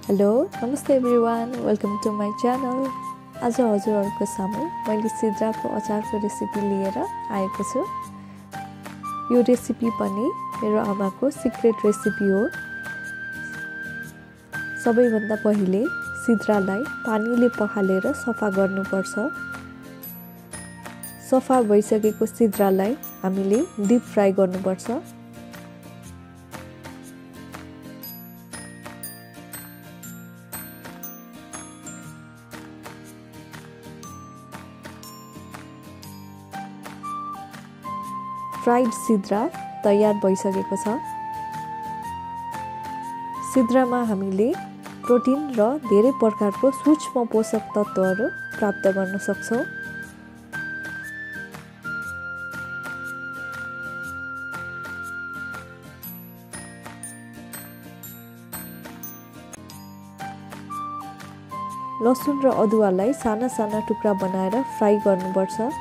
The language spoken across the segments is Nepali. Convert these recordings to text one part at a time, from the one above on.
Hello namaste everyone welcome to my channel. आज हजुरहरूको सामु मैले सिद्राको अचारको रेसिपी लिएर आएको छु। यो रेसिपी पनि मेरो आमाको सिक्रेट रेसिपी हो। सबैभन्दा पहिले सिद्रालाई पानीले पखालेर सफा गर्नुपर्छ। सफा भइसकेको सिद्रालाई हामीले डीप फ्राई गर्नुपर्छ। फ्राइड सिद्रा तयार भइसकेको छ। सिद्रामा हामीले प्रोटिन र धेरै प्रकारको सूक्ष्म पोषक तत्त्वहरू प्राप्त गर्न सक्छौं। लसुन र अदुवालाई साना साना टुक्रा बनाएर फ्राई गर्नुपर्छ।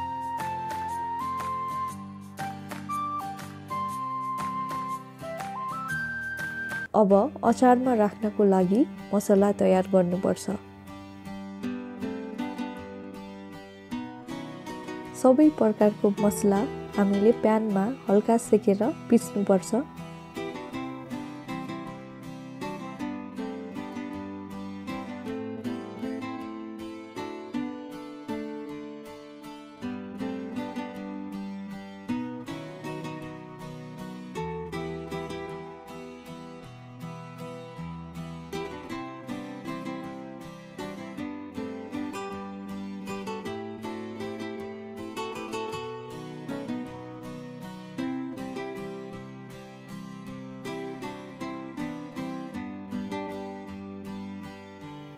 अब अचारमा राख्नको लागि मसला तयार गर्नुपर्छ। सबै प्रकारको मसला हामीले प्यानमा हल्का सेकेर पिस्नुपर्छ।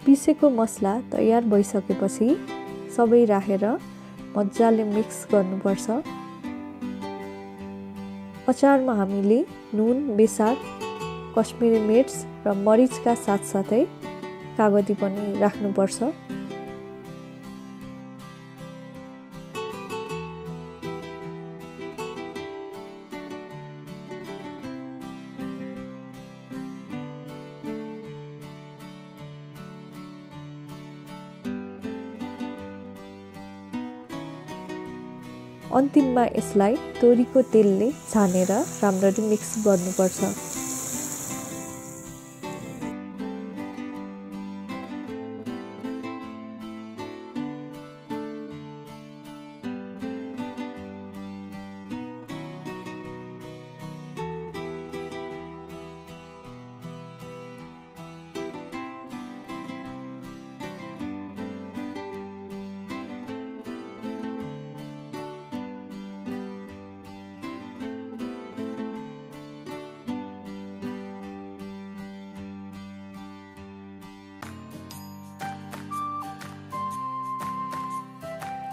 पिसेको मसला तयार भइसकेपछि सबै राखेर मजाले मिक्स गर्नुपर्छ। अचारमा हामीले नुन, बेसार, कश्मिरी मिर्च र मरिचका साथसाथै कागती पनि राख्नुपर्छ। अन्तिममा यसलाई तोरीको तेलले छानेर राम्ररी मिक्स गर्नुपर्छ।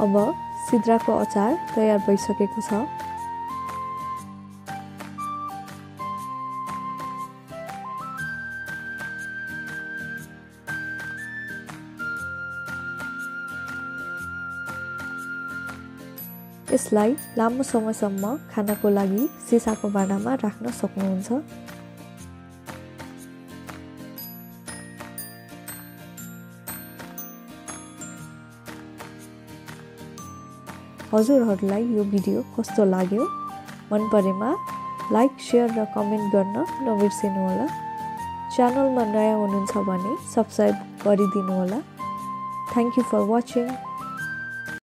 अब सिद्राको अचार तयार भइसकेको छ। यसलाई लामो समयसम्म खानको लागि सिसाको भाँडामा राख्न सक्नुहुन्छ। हजुरहरूलाई यो भिडियो कस्तो लाग्यो? मन परेमा लाइक, शेयर र कमेन्ट गर्न नबिर्सिनुहोला। च्यानलमा नयाँ हुनुहुन्छ भने सब्स्क्राइब गरिदिनुहोला। Thank you for watching.